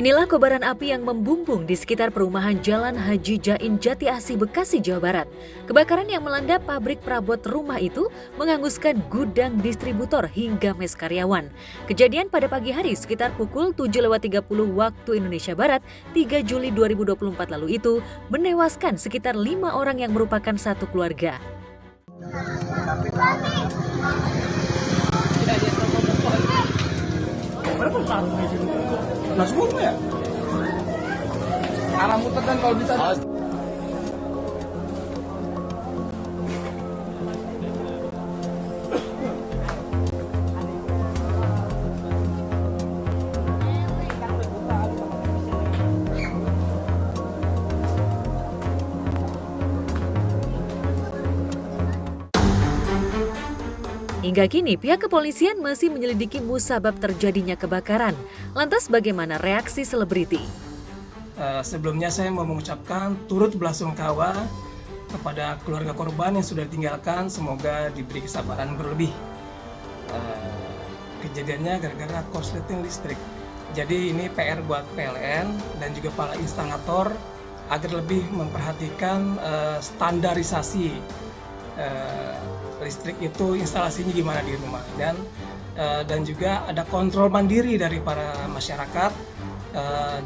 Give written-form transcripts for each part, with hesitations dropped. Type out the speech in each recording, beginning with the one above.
Inilah kobaran api yang membumbung di sekitar perumahan Jalan Haji Jain Jati Asih, Bekasi, Jawa Barat. Kebakaran yang melanda pabrik perabot rumah itu menghanguskan gudang distributor hingga mes karyawan. Kejadian pada pagi hari sekitar pukul 7.30 waktu Indonesia Barat, 3 Juli 2024 lalu itu menewaskan sekitar 5 orang yang merupakan satu keluarga. Nah semua ya? Arah muter kan kalau bisa. Hingga kini pihak kepolisian masih menyelidiki musabab terjadinya kebakaran. Lantas bagaimana reaksi selebriti? Sebelumnya saya mau mengucapkan turut belasungkawa kepada keluarga korban yang sudah ditinggalkan. Semoga diberi kesabaran berlebih. Kejadiannya gara-gara korsleting listrik. Jadi ini PR buat PLN dan juga para instalator agar lebih memperhatikan standarisasi listrik itu instalasinya gimana di rumah, dan juga ada kontrol mandiri dari para masyarakat,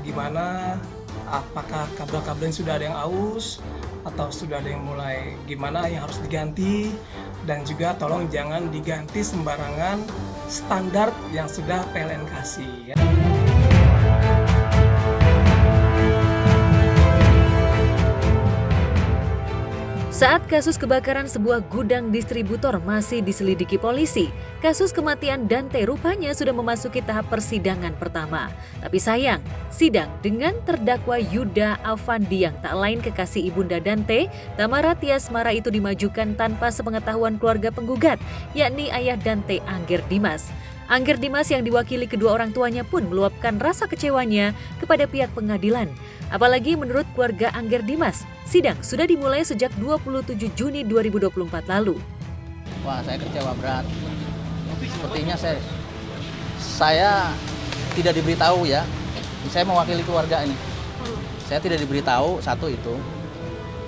gimana apakah kabel-kabel yang sudah ada yang aus atau sudah ada yang mulai gimana yang harus diganti, dan juga tolong jangan diganti sembarangan standar yang sudah PLN kasih ya. Saat kasus kebakaran sebuah gudang distributor masih diselidiki polisi, kasus kematian Dante rupanya sudah memasuki tahap persidangan pertama. Tapi sayang, sidang dengan terdakwa Yuda Avandi yang tak lain kekasih ibunda Dante, Tamara Tiasmara itu dimajukan tanpa sepengetahuan keluarga penggugat, yakni ayah Dante, Angger Dimas. Angger Dimas yang diwakili kedua orang tuanya pun meluapkan rasa kecewanya kepada pihak pengadilan. Apalagi menurut keluarga Angger Dimas, sidang sudah dimulai sejak 27 Juni 2024 lalu. Wah, saya kecewa berat. Sepertinya saya tidak diberitahu ya. Saya mewakili keluarga ini. Saya tidak diberitahu, satu itu.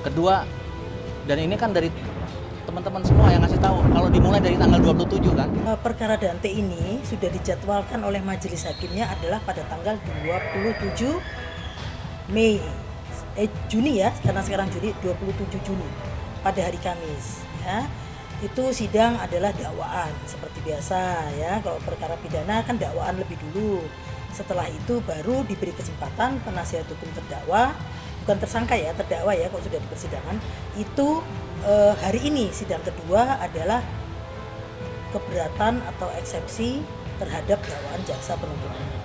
Kedua, dan ini kan dari teman-teman semua yang ngasih tahu kalau dimulai dari tanggal 27 kan. Perkara Dante ini sudah dijadwalkan oleh majelis hakimnya adalah pada tanggal 27 Juni ya, karena sekarang Juni, 27 Juni pada hari Kamis ya. Itu sidang adalah dakwaan seperti biasa ya. Kalau perkara pidana kan dakwaan lebih dulu. Setelah itu baru diberi kesempatan penasihat hukum terdakwa, bukan tersangka ya, terdakwa ya kalau sudah di persidangan. Itu hari ini sidang kedua adalah keberatan atau eksepsi terhadap dakwaan jaksa penuntut umum.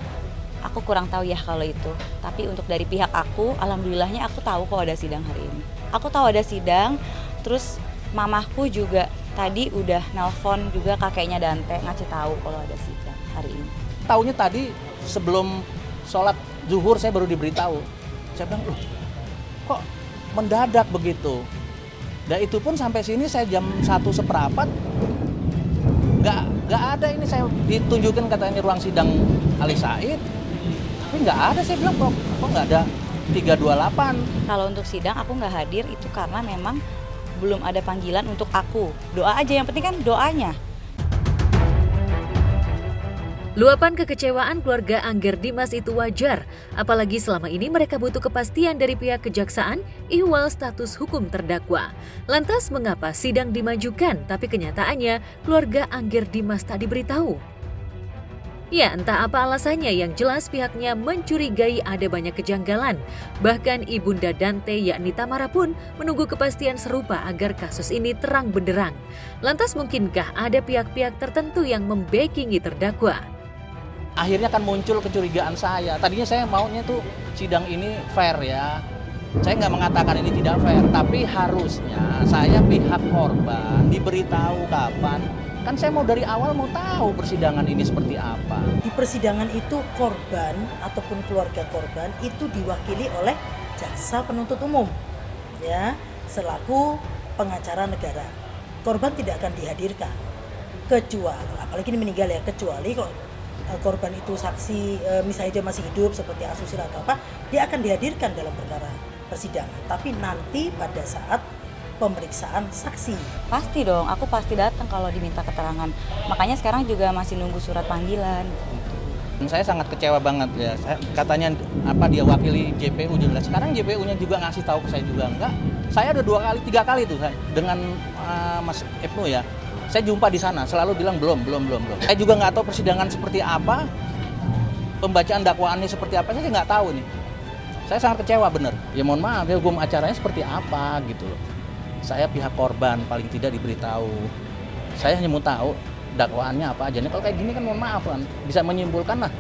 Aku kurang tahu ya kalau itu, tapi untuk dari pihak aku, alhamdulillahnya aku tahu kok ada sidang hari ini. Aku tahu ada sidang, terus mamahku juga tadi udah nelpon juga kakeknya Dante ngasih tahu kalau ada sidang hari ini. Taunya tadi sebelum sholat zuhur saya baru diberitahu. Saya bilang, loh kok mendadak begitu? Dan itu pun sampai sini saya jam 1:15, nggak ada ini, saya ditunjukin katanya ruang sidang Ali Said. Tapi nggak ada, saya bilang kok nggak ada 328. Kalau untuk sidang aku nggak hadir itu karena memang belum ada panggilan untuk aku. Doa aja, yang penting kan doanya. Luapan kekecewaan keluarga Angger Dimas itu wajar, apalagi selama ini mereka butuh kepastian dari pihak kejaksaan ihwal status hukum terdakwa. Lantas mengapa sidang dimajukan tapi kenyataannya keluarga Angger Dimas tak diberitahu? Ya, entah apa alasannya, yang jelas pihaknya mencurigai ada banyak kejanggalan. Bahkan ibunda Dante yakni Tamara pun menunggu kepastian serupa agar kasus ini terang benderang. Lantas mungkinkah ada pihak-pihak tertentu yang membackingi terdakwa? Akhirnya kan muncul kecurigaan saya. Tadinya saya maunya tuh sidang ini fair ya. Saya nggak mengatakan ini tidak fair, tapi harusnya saya pihak korban diberitahu kapan. Kan saya mau dari awal mau tahu persidangan ini seperti apa. Di persidangan itu korban ataupun keluarga korban itu diwakili oleh jaksa penuntut umum ya, selaku pengacara negara. Korban tidak akan dihadirkan kecuali, apalagi ini meninggal ya, kecuali kok korban itu saksi, misalnya dia masih hidup seperti asusila atau apa, dia akan dihadirkan dalam perkara persidangan. Tapi nanti pada saat pemeriksaan saksi. Pasti dong, aku pasti datang kalau diminta keterangan. Makanya sekarang juga masih nunggu surat panggilan. Saya sangat kecewa banget ya. Katanya apa dia wakili JPU jelas. Sekarang JPU-nya juga ngasih tahu ke saya juga enggak. Saya ada 2 kali, 3 kali tuh saya dengan Mas Ibnu ya. Saya jumpa di sana, selalu bilang belum. Saya juga nggak tahu persidangan seperti apa, pembacaan dakwaannya seperti apa, saya nggak tahu nih. Saya sangat kecewa bener. Ya mohon maaf ya, hukum acaranya seperti apa gitu loh. Saya pihak korban paling tidak diberitahu. Saya hanya mau tahu dakwaannya apa aja. Nih kalau kayak gini kan mohon maaf kan, bisa menyimpulkan lah.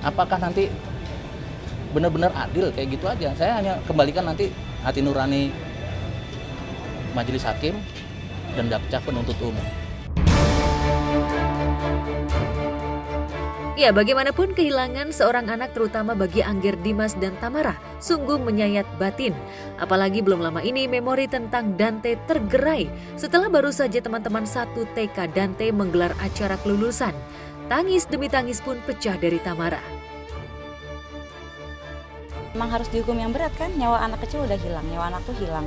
Apakah nanti benar-benar adil kayak gitu aja. Saya hanya kembalikan nanti hati nurani majelis hakim dan jaksa penuntut umum. Ya, bagaimanapun kehilangan seorang anak terutama bagi Angger, Dimas, dan Tamara sungguh menyayat batin. Apalagi belum lama ini memori tentang Dante tergerai setelah baru saja teman-teman 1 TK Dante menggelar acara kelulusan. Tangis demi tangis pun pecah dari Tamara. Emang harus dihukum yang berat kan, nyawa anak kecil udah hilang, nyawa anak tuh hilang.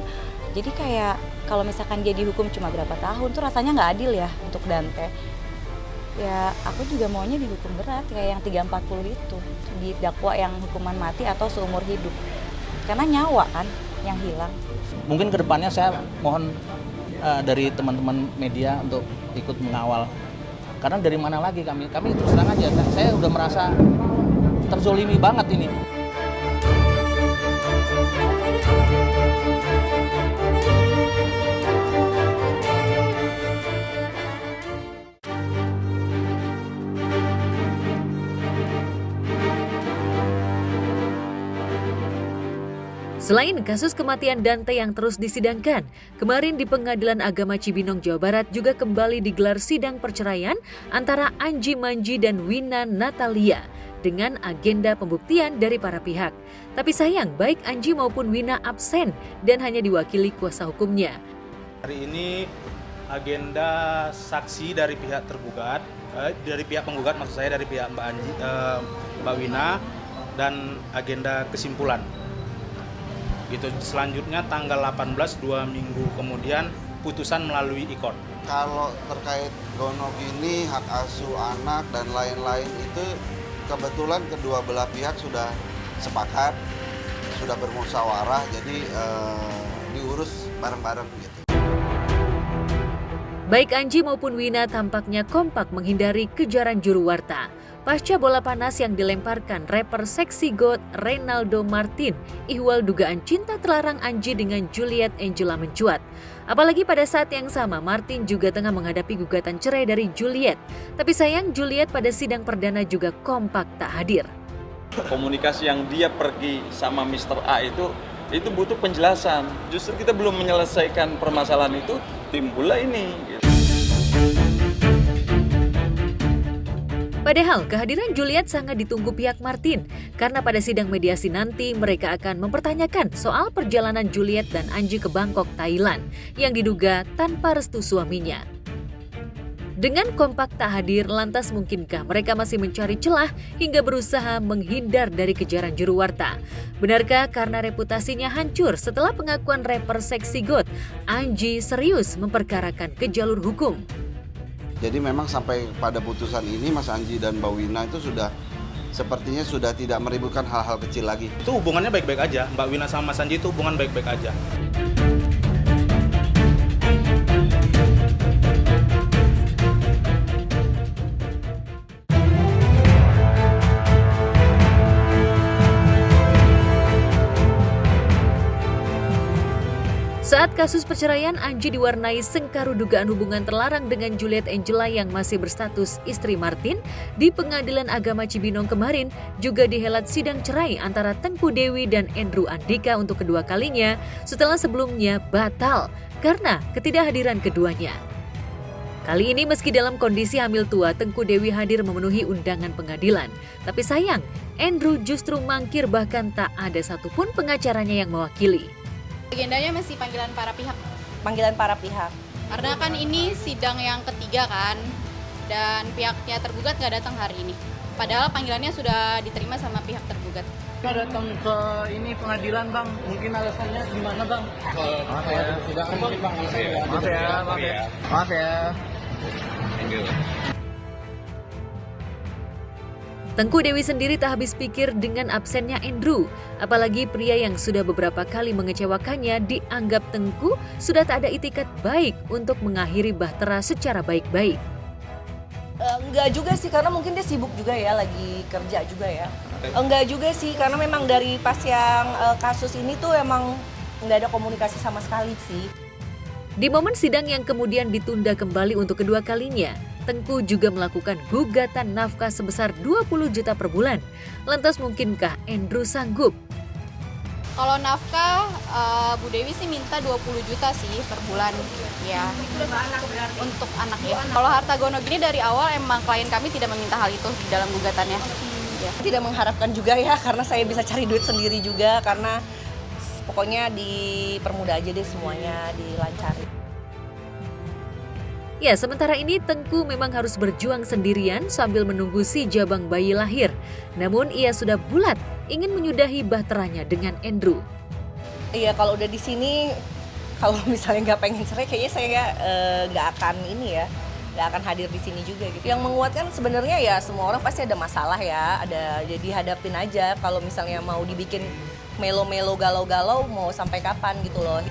Jadi kayak kalau misalkan dia dihukum cuma berapa tahun tuh rasanya nggak adil ya untuk Dante. Ya aku juga maunya dihukum berat kayak yang 340 itu, didakwa yang hukuman mati atau seumur hidup. Karena nyawa kan yang hilang. Mungkin kedepannya saya mohon dari teman-teman media untuk ikut mengawal. Karena dari mana lagi kami terus terang aja, saya udah merasa terzolimi banget ini. Selain kasus kematian Dante yang terus disidangkan, kemarin di Pengadilan Agama Cibinong, Jawa Barat juga kembali digelar sidang perceraian antara Anji Manji dan Wina Natalia dengan agenda pembuktian dari para pihak. Tapi sayang, baik Anji maupun Wina absen dan hanya diwakili kuasa hukumnya. Hari ini agenda saksi dari pihak tergugat, dari pihak penggugat maksud saya, dari pihak Mbak Wina, dan agenda kesimpulan. Gitu. Selanjutnya tanggal 18, 2 minggu kemudian putusan melalui IKON. Kalau terkait gonok ini, hak asuh anak dan lain-lain itu kebetulan kedua belah pihak sudah sepakat, sudah bermusyawarah, jadi diurus bareng-bareng gitu. Baik Anji maupun Wina tampaknya kompak menghindari kejaran juru warta. Pasca bola panas yang dilemparkan rapper seksi GOAT Reynaldo Martin, ihwal dugaan cinta terlarang Anji dengan Juliet Angela mencuat. Apalagi pada saat yang sama Martin juga tengah menghadapi gugatan cerai dari Juliet. Tapi sayang Juliet pada sidang perdana juga kompak tak hadir. Komunikasi yang dia pergi sama Mr. A itu butuh penjelasan. Justru kita belum menyelesaikan permasalahan itu, timbullah ini. Padahal kehadiran Juliet sangat ditunggu pihak Martin karena pada sidang mediasi nanti mereka akan mempertanyakan soal perjalanan Juliet dan Anji ke Bangkok, Thailand yang diduga tanpa restu suaminya. Dengan kompak tak hadir, lantas mungkinkah mereka masih mencari celah hingga berusaha menghindar dari kejaran juru warta? Benarkah karena reputasinya hancur setelah pengakuan rapper seksi GOAT, Anji serius memperkarakan ke jalur hukum? Jadi memang sampai pada putusan ini Mas Anji dan Mbak Wina itu sepertinya sudah tidak meributkan hal-hal kecil lagi. Itu hubungannya baik-baik aja, Mbak Wina sama Mas Anji itu hubungan baik-baik aja. Saat kasus perceraian, Anji diwarnai sengkaru dugaan hubungan terlarang dengan Juliet Angela yang masih berstatus istri Martin, di Pengadilan Agama Cibinong kemarin juga dihelat sidang cerai antara Tengku Dewi dan Andrew Andika untuk kedua kalinya setelah sebelumnya batal karena ketidakhadiran keduanya. Kali ini meski dalam kondisi hamil tua, Tengku Dewi hadir memenuhi undangan pengadilan. Tapi sayang, Andrew justru mangkir bahkan tak ada satupun pengacaranya yang mewakili. Agendanya masih panggilan para pihak. Panggilan para pihak. Karena kan ini sidang yang ketiga kan. dan pihaknya tergugat nggak datang hari ini. Padahal panggilannya sudah diterima sama pihak tergugat. Kita datang ke ini pengadilan bang, mungkin alasannya gimana bang? Maaf ya, tidak mungkin bang. Maaf ya. Tengku Dewi sendiri tak habis pikir dengan absennya Andrew. Apalagi pria yang sudah beberapa kali mengecewakannya dianggap Tengku sudah tak ada itikat baik untuk mengakhiri bahtera secara baik-baik. Enggak juga sih, karena mungkin dia sibuk juga ya, lagi kerja juga ya. Enggak juga sih, karena memang dari pas yang kasus ini tuh emang nggak ada komunikasi sama sekali sih. Di momen sidang yang kemudian ditunda kembali untuk kedua kalinya, Tengku juga melakukan gugatan nafkah sebesar 20 juta per bulan. Lantas mungkinkah Andrew sanggup? Kalau nafkah, Bu Dewi sih minta 20 juta sih per bulan, ya. Untuk anak ya. Kalau harta gono gini dari awal emang klien kami tidak meminta hal itu di dalam gugatannya. Ya. Tidak mengharapkan juga ya, karena saya bisa cari duit sendiri juga, karena pokoknya dipermudah aja deh semuanya, dilancarin. Ya, sementara ini Tengku memang harus berjuang sendirian sambil menunggu si jabang bayi lahir. Namun ia sudah bulat ingin menyudahi bahteranya dengan Andrew. Iya, kalau udah di sini, kalau misalnya nggak pengen cerai, kayaknya saya nggak akan nggak akan hadir di sini juga gitu. Yang menguatkan sebenarnya ya semua orang pasti ada masalah ya, jadi hadapin aja. Kalau misalnya mau dibikin melo-melo galau-galau, mau sampai kapan gitu loh.